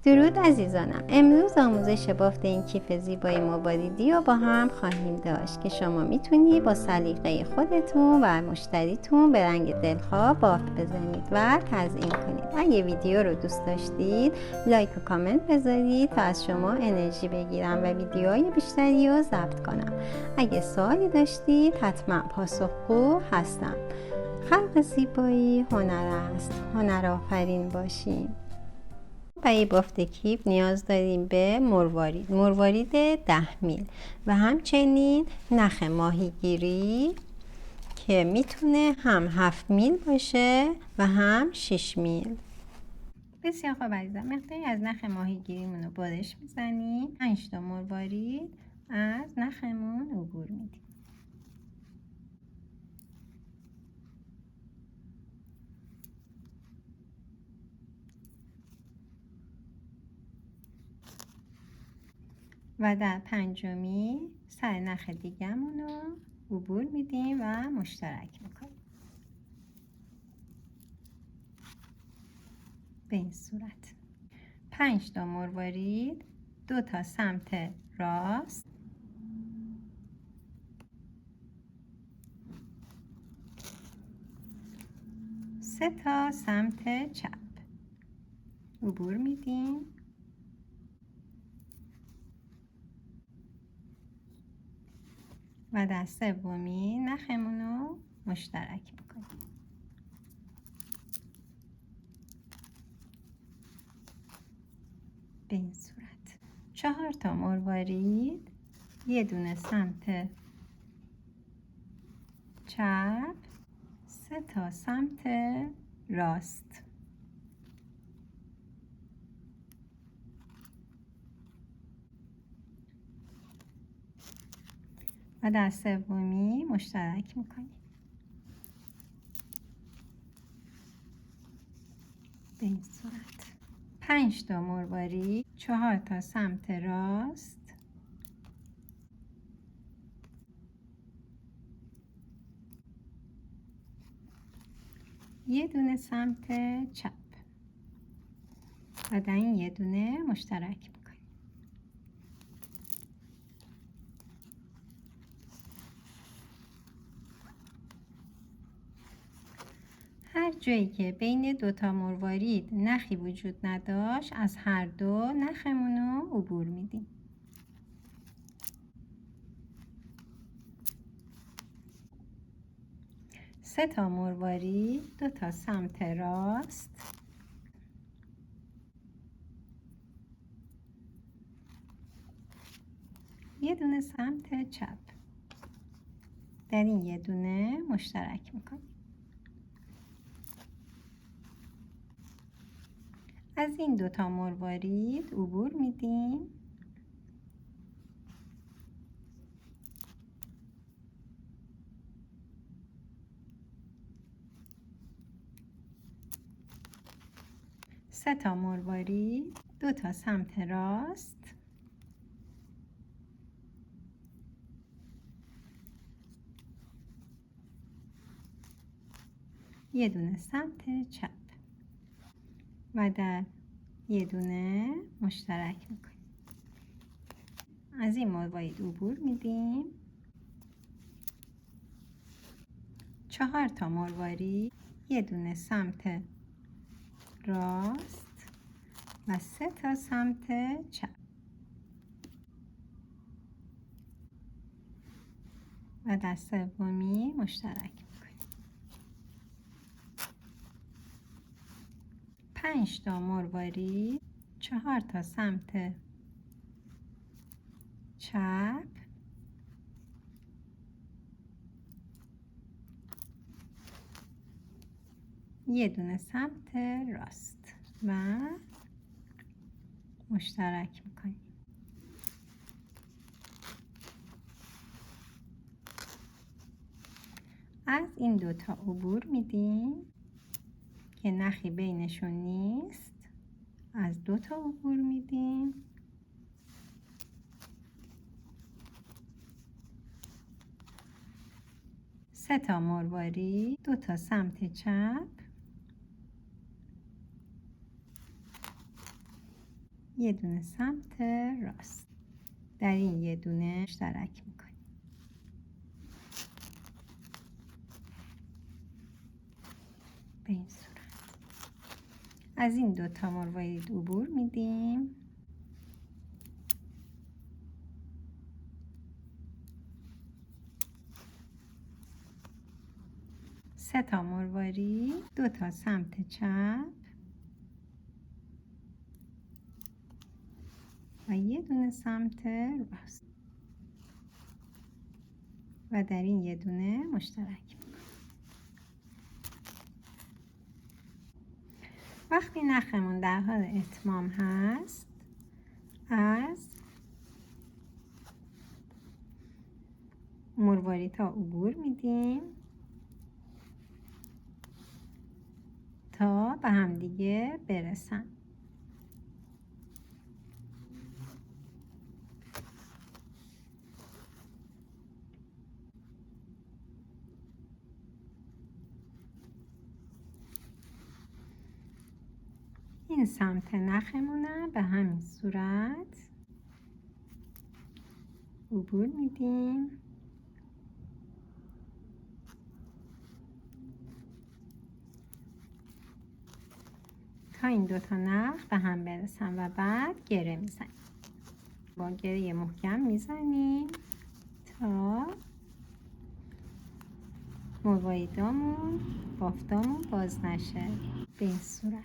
درود عزیزانم. امروز آموزش بافت این کیف زیبای مواریدی رو با هم خواهیم داشت که شما میتونی با سلیقه خودتون و مشتریتون به رنگ دلخواه بافت بزنید و تزیین کنید. اگه ویدیو رو دوست داشتید لایک و کامنت بذارید تا از شما انرژی بگیرم و ویدیوهای بیشتری رو ضبط کنم. اگه سوالی داشتید حتما پاسخگو هستم. خلق زیبایی هنر است. هنرآفرین باشیم. برای بافت کیف نیاز داریم به مروارید 10 میل و همچنین نخ ماهیگیری که میتونه هم 7 میل باشه و هم 6 میل. بسیار خوب عزیزم، مقداری از نخ ماهیگیریمون رو بارش میزنیم. 5 تا مروارید از نخمون عبور میدیم. و در پنجمی سر نخ دیگه‌مون رو عبور میدیم و مشترک میکنیم. به این صورت 5 تا مروارید، 2 تا سمت راست، 3 تا سمت چپ عبور میدیم و در سومی نخمون رو مشترک میکنیم. به این صورت 4 تا مروارید، یه دونه سمت چپ، 3 تا سمت راست و در سومی مشترک میکنیم. به این صورت 5 تا مروارید، 4 تا سمت راست، یه دونه سمت چپ و در این یه دونه مشترک میکنیم. هر جایی که بین 2 تا مروارید نخی وجود نداشت از هر دو نخمون رو عبور میدیم. سه تا مروارید، 2 تا سمت راست، یه دونه سمت چپ، در این یه دونه مشترک میکنیم. از این 2 تا مروارید عبور میدیم سه تا مروارید، 2 تا سمت راست، یه دونه سمت چپ و در یه دونه مشترک میکنیم. از این مروارید عبور میدیم. 4 تا مروارید، یه دونه سمت راست و 3 تا سمت چپ و در سومی مشترک میکنیم. 5 تا مروارید، 4 تا سمت چپ، یه دونه سمت راست و مشترک میکنیم. از این 2 تا عبور میدیم که نخی بینشون نیست. از 2 تا عبور میدیم. سه تا مروارید، 2 تا سمت چپ، یه دونه سمت راست. در این یه دونه مشترک میکنیم. به این صورت. از این دوتا مروارید عبور میدیم. سه تا مروارید، دو تا سمت چپ و یه دونه سمت راست و در این یه دونه مشترک میکنیم. وقتی نخمون در حال اتمام هست، از مرواریدها عبور میدیم تا به هم دیگه برسن. این سمت نخمونه به همین صورت عبور میدیم تا این دوتا نخ به هم برسن و بعد گره میزنیم. با گره محکم میزنیم تا مرواییدامون بافتامون باز نشه. به این صورت.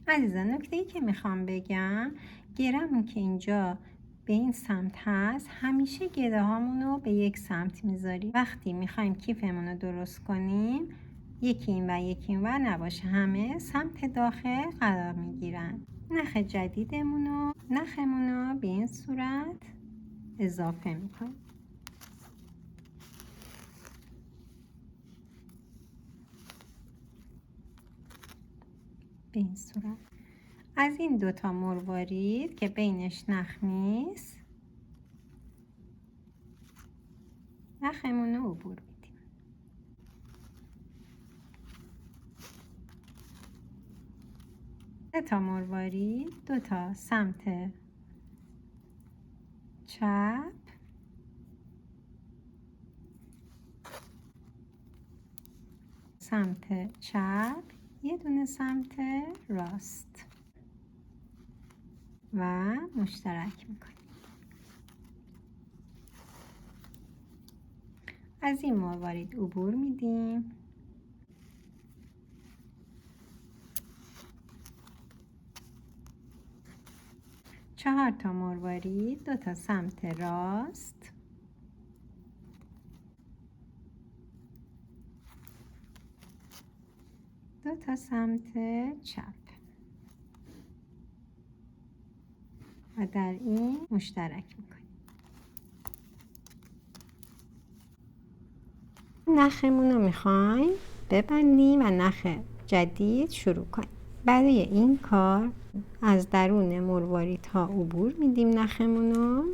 عزیزان، نکته‌ای که میخوام بگم، گره‌مون که اینجا به این سمت هست، همیشه گره هامونو به یک سمت میذاریم. وقتی میخوایم کیفمون رو درست کنیم، یکی این و یکی این و نباشه، همه سمت داخل قرار میگیرن. نخ نخمونو به این صورت اضافه میکنیم. به این صورت. از این دوتا مروارید که بینش نخ نیست، نخمون رو عبور میدیم. سه تا مروارید، دو تا سمت چپ سمت چپ، یه دونه سمت راست و مشترک میکنیم. از این مروارید عبور میدیم. چهار تا مروارید، دو تا سمت راست دو تا سمت چپ و در این مشترک میکنیم. نخمون رو میخوایم ببندیم و نخ جدید شروع کنیم. برای این کار از درون مرواریدها عبور میدیم نخمون رو.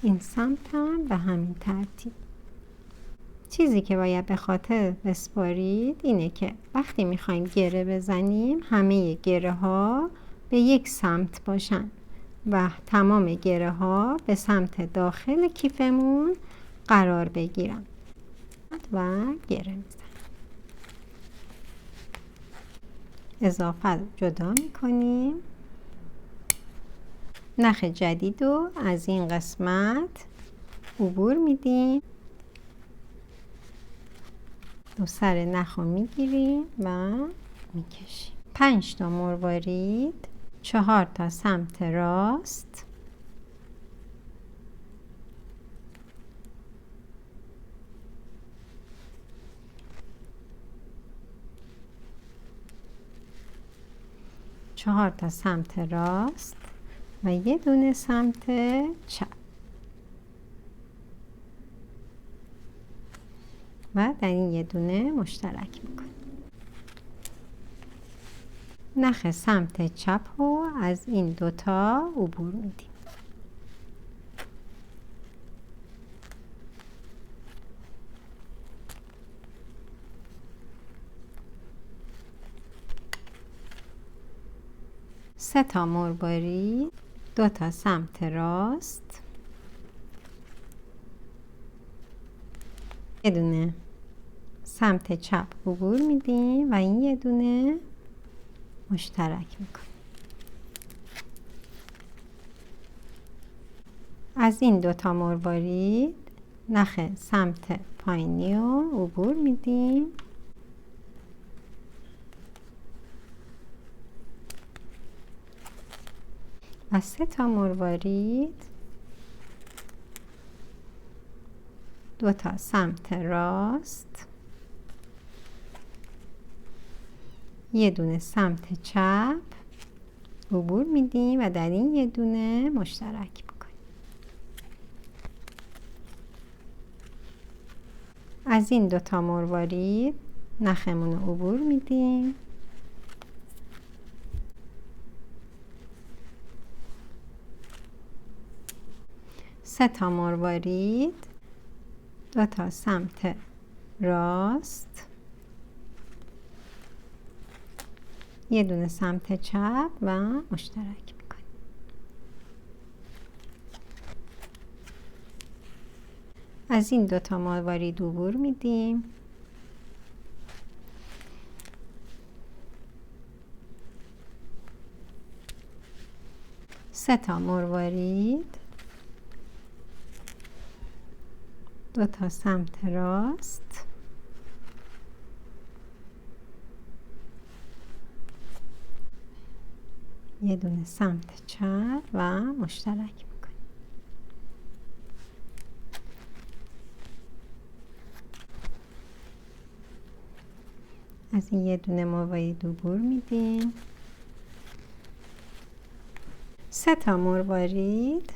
این سمت هم به همین ترتیب. چیزی که باید به خاطر بسپارید اینه که وقتی میخوایم گره بزنیم، همه گره ها به یک سمت باشن و تمام گره ها به سمت داخل کیفمون قرار بگیرن و گره میزنیم. اضافه رو جدا میکنیم. نخ جدید رو از این قسمت عبور میدیم. دو سر نخ رو میگیریم و میکشیم. 5 تا مروارید، 4 تا سمت راست چهار تا سمت راست و یه دونه سمت چپ و در این یه دونه مشترک میکنیم. نخ سمت چپ رو از این دوتا عبور میدیم. 3 تا مروارید، 2 تا سمت راست، یه دونه سمت چپ عبور میدیم و این یه دونه مشترک میکنیم. از این 2 تا مروارید نخ سمت پایینی رو عبور میدیم و 3 تا مروارید، 2 تا سمت راست، یه دونه سمت چپ عبور میدیم و در این یه دونه مشترک میکنیم. از این 2 تا مروارید نخمون رو عبور میدیم سه تا مروارید، 2 تا سمت راست، یه دونه سمت چپ و مشترک میکنیم. از این 2 تا مروارید عبور میدیم سه تا مروارید، 2 تا سمت راست، یه دونه سمت چپ و مشترک میکنیم. از این یه دونه مروارید عبور میدیم 3 تا مروارید،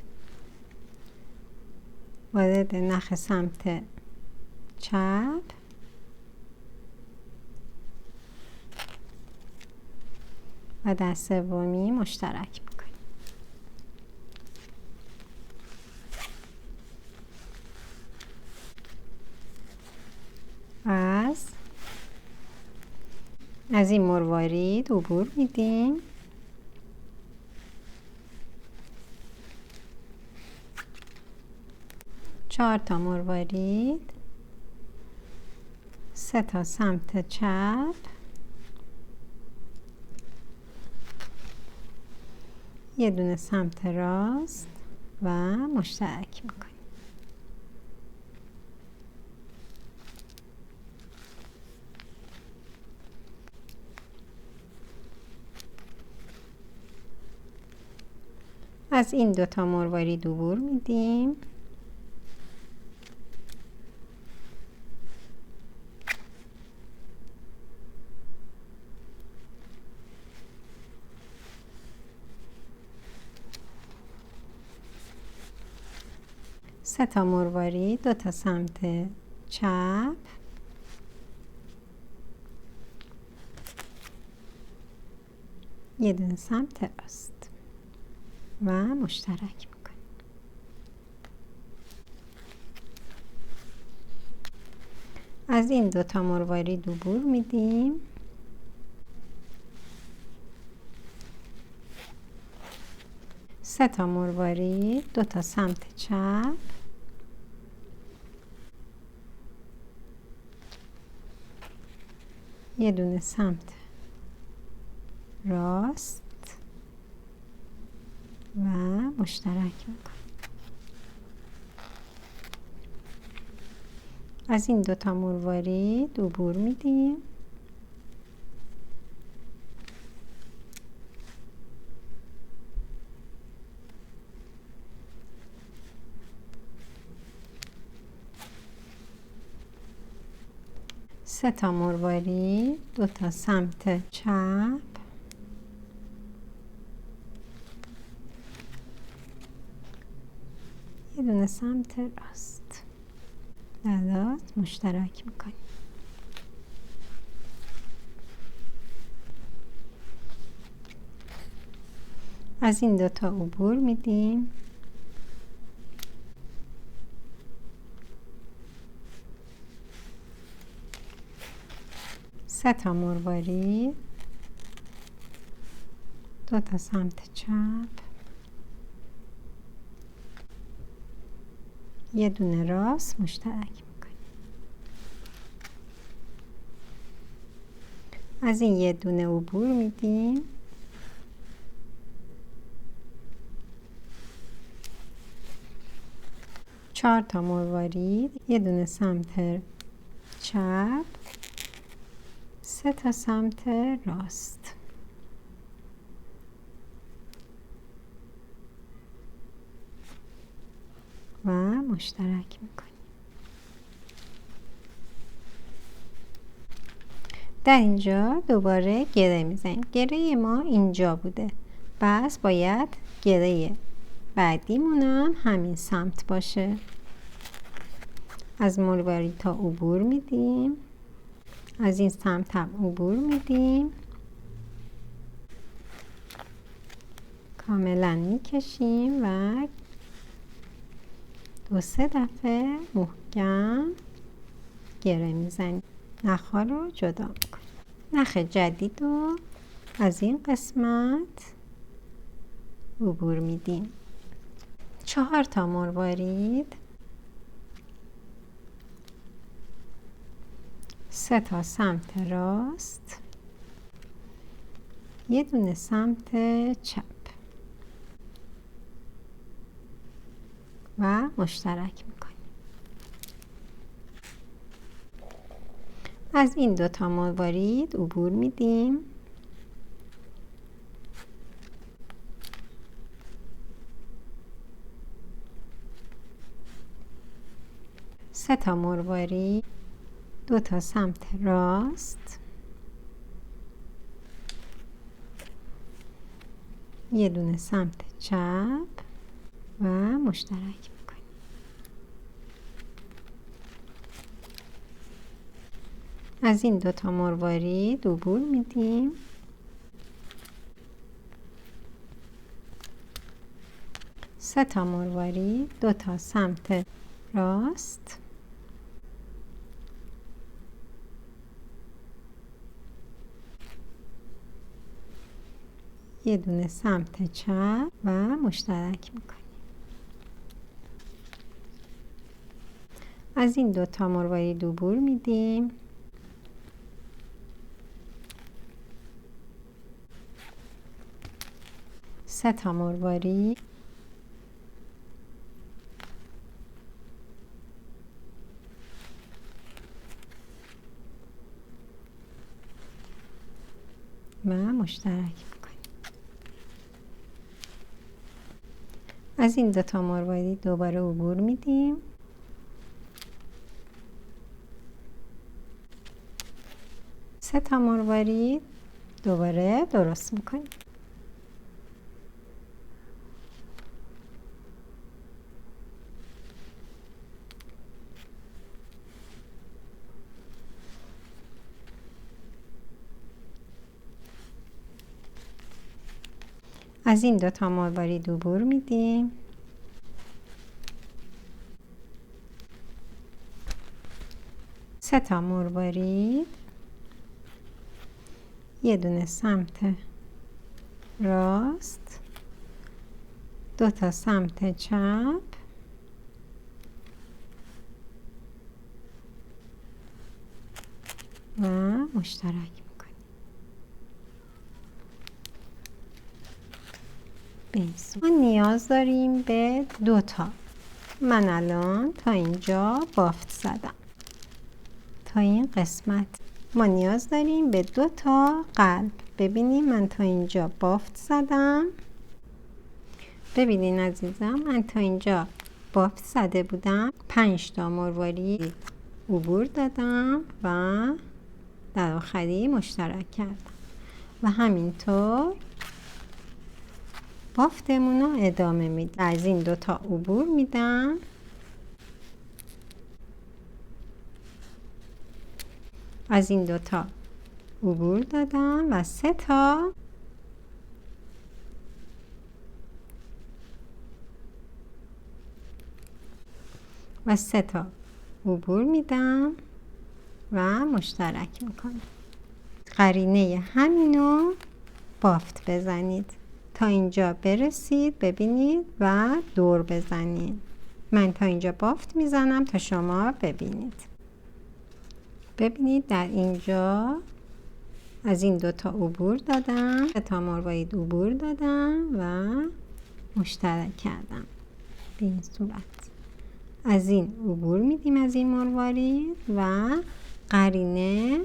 وارد نخ سمت چپ و در سومی مشترک میکنیم. از این مروارید عبور میدیم 4 تا مروارید، 3 تا سمت چپ، یه دونه سمت راست و مشترک میکنیم. از این 2 تا مروارید عبور میدیم سه تا مروارید، 2 تا سمت چپ، یه دونه سمت راست و مشترک میکنیم. از این 2 تا مروارید عبور میدیم سه تا مروارید، 2 تا سمت چپ، یه دونه سمت راست و مشترک میکنیم. از این 2 تا مروارید عبور میدیم سه تا مروارید، 2 تا سمت چپ، یه دونه سمت راست درات مشترک میکنیم. از این 2 تا عبور میدیم سه تا مروارید، 2 تا سمت چپ، یه دونه راست مشترک میکنیم. از این یه دونه عبور میدیم، چهار تا مروارید، یه دونه سمت چپ، 3 تا سمت راست و مشترک میکنیم. در اینجا دوباره گره میزنیم. گره ما اینجا بوده، پس باید گره بعدیمونم همین سمت باشه. از مروارید تا عبور میدیم، از این سمت هم عبور میدیم، کاملا میکشیم و 2-3 دفعه محکم گره میزنیم. نخ‌ها رو جدا میکنیم. نخ جدید رو از این قسمت عبور میدیم. 4 تا مروارید، 3 تا سمت راست، یه دونه سمت چپ و مشترک میکنیم. از این 2 تا مروارید عبور میدیم، سه تا مروارید، 2 تا سمت راست، یه دونه سمت چپ و مشترک میکنیم. از این 2 تا مروارید عبور میدیم، سه تا مروارید، 2 تا سمت راست، یه دونه سمت چپ و مشترک میکنیم. از این 2 تا مروارید عبور میدیم، سه تا مروارید، و مشترک میکنیم. از این 2 تا مروارید دوباره عبور میدیم، سه تا مروارید دوباره درست میکنیم. از این 2 تا مروارید عبور میدیم، سه تا مروارید، یه دونه سمت راست، 2 تا سمت چپ و مشترک میکنیم. ما نیاز داریم به 2 تا. من الان تا اینجا بافت زدم. تا این قسمت ما نیاز داریم به 2 تا قلب. ببینیم من تا اینجا بافت زدم. ببینین عزیزم، من تا اینجا بافت زده بودم، 5 تا مروارید عبور دادم و در آخری مشترک کردم و همینطور بافتمون رو ادامه میدیم. از این 2 تا عبور میدم، از این 2 تا عبور دادم و 3 تا عبور میدم و مشترک میکنم. قرینه همینو بافت بزنید. تا اینجا برسید ببینید و دور بزنید. من تا اینجا بافت میزنم تا شما ببینید. ببینید در اینجا از این دوتا عبور دادم، 3 تا مروارید عبور دادم و مشترک کردم به این صورت. از این عبور میدیم از این مروارید و قرینه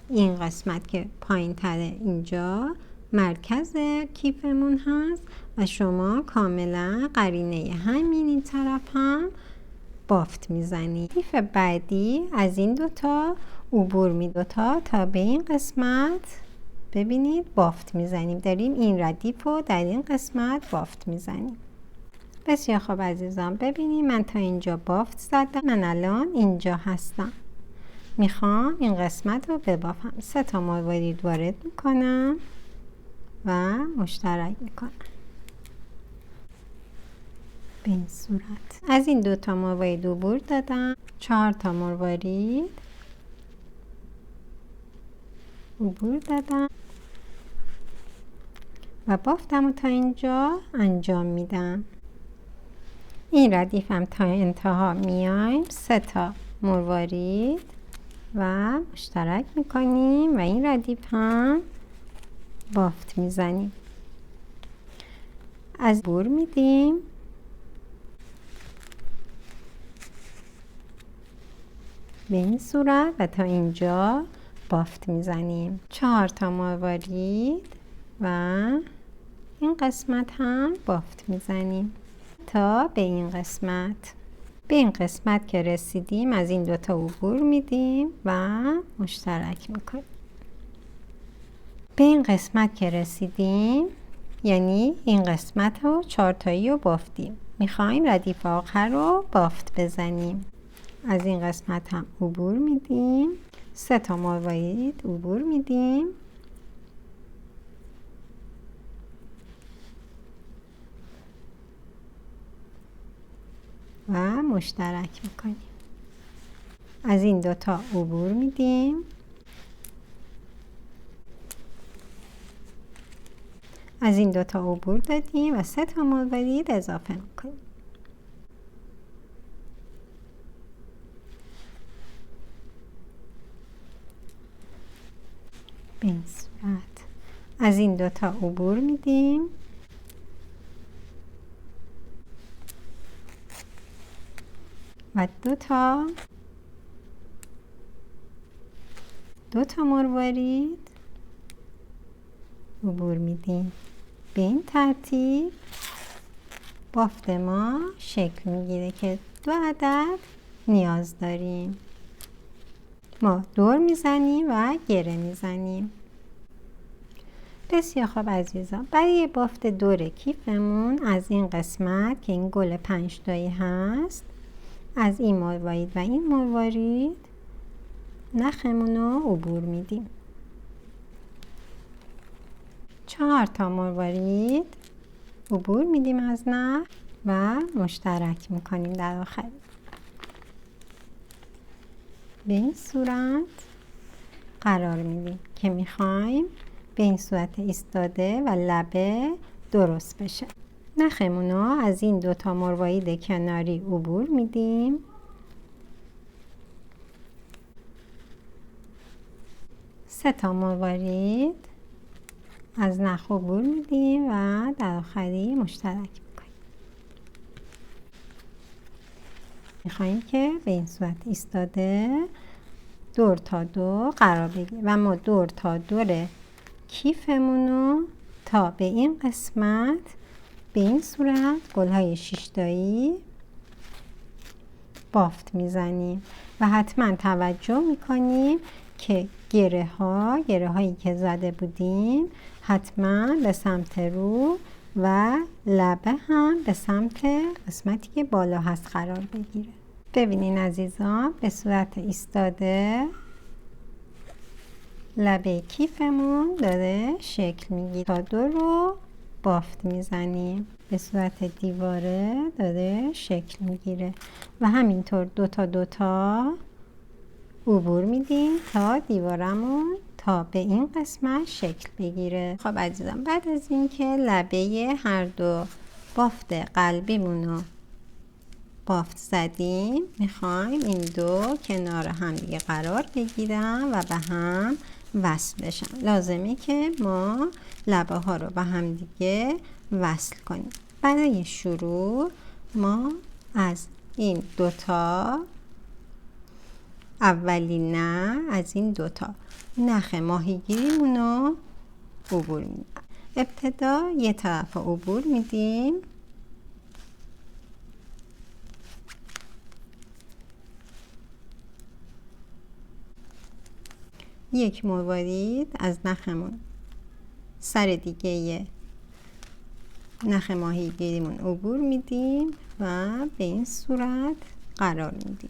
این قسمت که پایین تره اینجا مرکز کیفمون هست و شما کاملا قرینه همین این طرف هم بافت میزنید. کیف بعدی از این دوتا عبور میدیم تا به این قسمت ببینید بافت میزنیم. داریم این ردیف رو در این قسمت بافت میزنیم. بسیار خوب عزیزان، ببینید من تا اینجا بافت زدم. من الان اینجا هستم، میخوام این قسمت رو ببافم. 3 تا مروارید وارد میکنم و مشترک میکنم به این صورت. از این 2 تا مروارید عبور دادم، 4 تا مروارید عبور دادم و بافتم رو تا اینجا انجام میدم. این ردیفم تا انتها میایم، 3 تا مروارید و مشترک میکنیم و این ردیف هم بافت میزنیم. از عبور میدیم به این صورت و تا اینجا بافت میزنیم. 4 تا مروارید و این قسمت هم بافت میزنیم تا به این قسمت. به این قسمت که رسیدیم از این 2 تا عبور میدیم و مشترک میکنیم. به این قسمت که رسیدیم یعنی این قسمت رو 4 تایی رو بافتیم، میخوایم ردیف آخر رو بافت بزنیم. از این قسمت هم عبور میدیم، 3 تا مروارید عبور میدیم و مشترک میکنیم. از این 2 تا عبور میدیم، از این 2 تا عبور دادیم و 3 تا مروارید اضافه میکنیم. به این صورت از این 2 تا عبور میدیم و 2 تا مروارید عبور میدیم. به این ترتیب بافت ما شکل میگیره که 2 عدد نیاز داریم. ما دور میزنیم و گره میزنیم. بسیار خوب عزیزان، برای بافت دور کیفمون از این قسمت که این گل 5 تایی هست، از این مروارید و این مروارید نخمون رو عبور میدیم. 4 تا مروارید عبور میدیم از نخ و مشترک میکنیم در آخر. به این صورت قرار میدیم که میخوایم به این صورت ایستاده و لبه درست بشه. نخمون رو از این 2 تا مروارید کناری عبور میدیم، 3 تا مروارید از نخ عبور میدیم و در آخری مشترک میکنیم. میخواییم که به این صورت ایستاده دور تا دور قرار بگیریم و ما دور تا دور کیفمون رو تا به این قسمت به این صورت گلهای 6 تایی بافت میزنیم و حتما توجه میکنیم که گره هایی که زده بودیم حتما به سمت رو و لبه هم به سمت قسمتی که بالا هست قرار بگیره. ببینین عزیزان، به صورت ایستاده لبه کیفمون داره شکل میگیره. تا دو رو بافت میزنیم، به صورت دیواره داره شکل میگیره و همینطور دو تا عبور میدیم تا دیوارمون تا به این قسمت شکل بگیره. خب عزیزان، بعد از اینکه لبه هر دو بافت قلبیمون رو بافت زدیم، میخوایم این دو کنار هم دیگه قرار بگیرن و به هم وصل بشن. لازمه که ما لبه ها رو به هم دیگه وصل کنیم. برای شروع ما از این دوتا اولین از این دوتا نخ ماهیگیریمون رو عبور میدیم. ابتدا یه طرف رو عبور میدیم، یک مروارید از نخمون سر دیگه نخ ماهیگیریمون عبور میدیم و به این صورت قرار میدیم.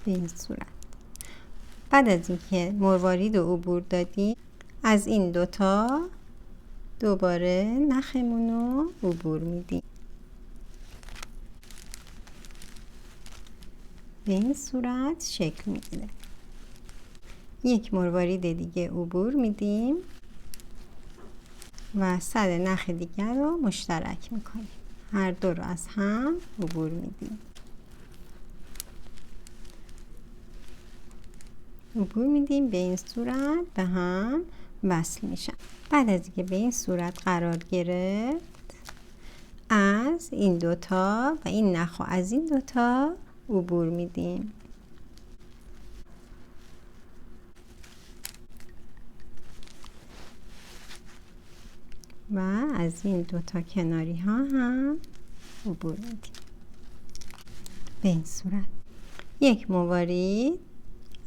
به این صورت. بعد از اینکه مروارید رو عبور دادیم، از این دوتا دوباره نخمون رو عبور میدیم. به این صورت شکل میگیره. یک مروارید دیگه عبور میدیم و سر نخ دیگر رو مشترک میکنیم. هر دو رو از هم عبور میدیم. عبور میدیم، به این صورت به هم وصل میشن. بعد از اینکه به این صورت قرار گرفت، از این دوتا و این نخ رو از این دوتا عبور میدیم. و از این دوتا کناری ها هم عبور میدیم. به این صورت یک مروارید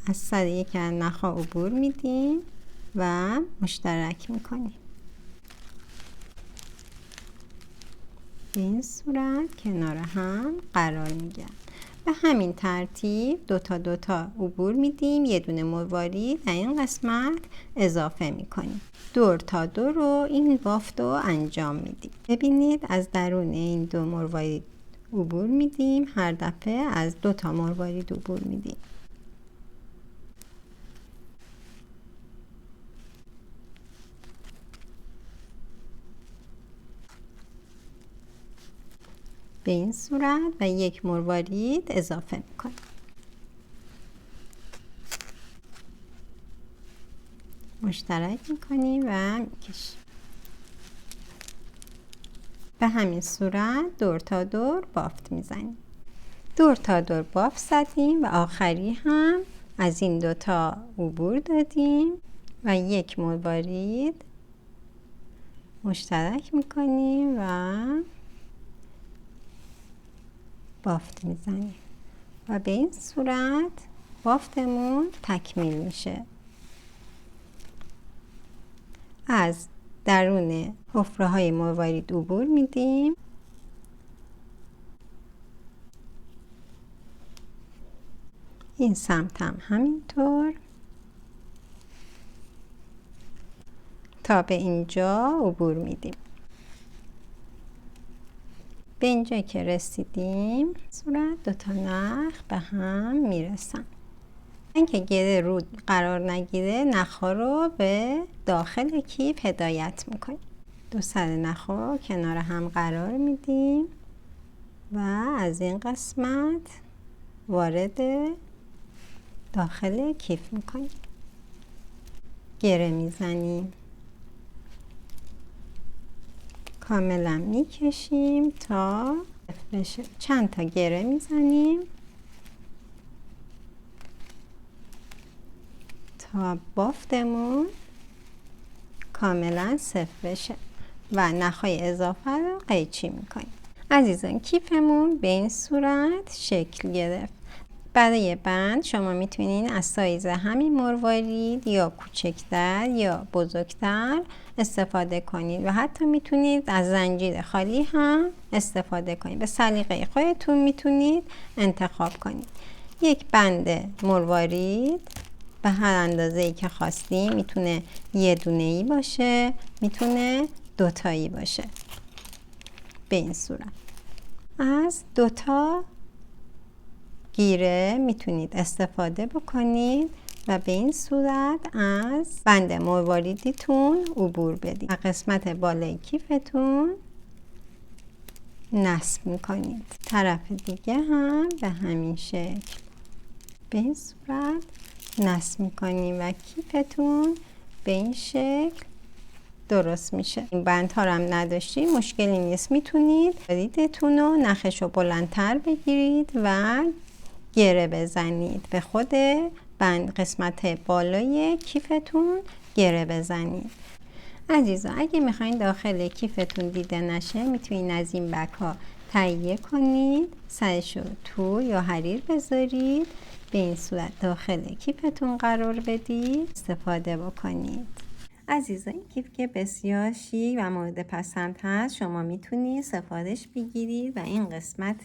از سر یک از نخ‌ها عبور میدیم و مشترک میکنیم. به این صورت کنار هم قرار میگیرن. به همین ترتیب دوتا عبور میدیم، یه دونه مروارید در این قسمت اضافه میکنیم. دور تا دور رو این بافت رو انجام میدیم. ببینید از درون این دو مروارید عبور میدیم، هر دفعه از دوتا مروارید عبور میدیم. به این صورت و یک مروارید اضافه میکنیم. مشترک میکنیم و میکشیم. به همین صورت دور تا دور بافت میزنیم. دور تا دور بافت زدیم و آخری هم از این دوتا عبور دادیم و یک مروارید مشترک میکنیم و بافت میزنیم و به این صورت بافتمون تکمیل میشه. از درون حفره های مروارید عبور میدیم. این سمت هم همینطور تا به اینجا عبور میدیم. به اینجا که رسیدیم صورت دوتا نخ به هم میرسن. اینکه گره رو قرار نگیره نخ‌ها رو به داخل کیف هدایت میکنیم. دو سر نخ رو کنار هم قرار میدیم و از این قسمت وارد داخل کیف میکنیم. گره میزنیم، کاملا میکشیم تا بشه. چند تا گره میزنیم تا بافتمون کاملا صفر بشه و نخهای اضافه رو قیچی میکنیم. عزیزان، کیفمون به این صورت شکل گرفت. برای بند شما میتونین از سایز همین مروارید یا کوچکتر یا بزرگتر استفاده کنید و حتی میتونید از زنجیر خالی هم استفاده کنید. به سلیقه خودتون میتونید انتخاب کنید. یک بند مروارید به هر اندازه‌ای که خواستیم، میتونه یه دونه‌ای باشه، میتونه دوتایی باشه. به این صورت از دوتا گیره میتونید استفاده بکنید و به این صورت از بند مرواریدیتون عبور بدید و قسمت بالای کیفتون نصب میکنید. طرف دیگه هم به همین شکل به این صورت نصب میکنیم و کیفتون به این شکل درست میشه. این بندها رو هم نداشتید مشکلی نیست، میتونید واریدتون رو نخش رو بلندتر بگیرید و گره بزنید، به خود بند قسمت بالای کیفتون گره بزنید. عزیزان اگه میخواین داخل کیفتون دیده نشه میتونید از این بک ها تهیه کنید، سرش رو تو یا حریر بذارید، به این صورت داخل کیفتون قرار بدید استفاده بکنید. عزیزان این کیف که بسیار شیک و مورد پسند هست، شما میتونید سفارش بگیرید و این قسمت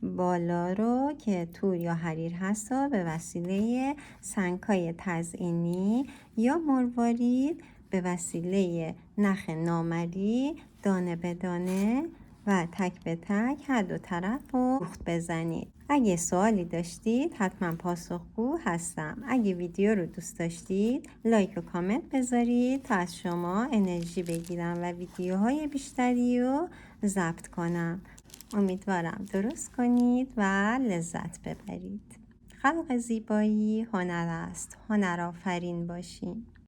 بالا رو که تور یا حریر هست به وسیله سنگ‌های تزئینی یا مروارید به وسیله نخ نامری دانه به دانه و تک به تک هر دو طرف رو دوخت بزنید. اگه سوالی داشتید حتما پاسخگو هستم. اگه ویدیو رو دوست داشتید لایک و کامنت بذارید تا از شما انرژی بگیرم و ویدیوهای بیشتری رو ضبط کنم. امیدوارم درست کنید و لذت ببرید. خلق زیبایی هنر است، هنرآفرین باشین.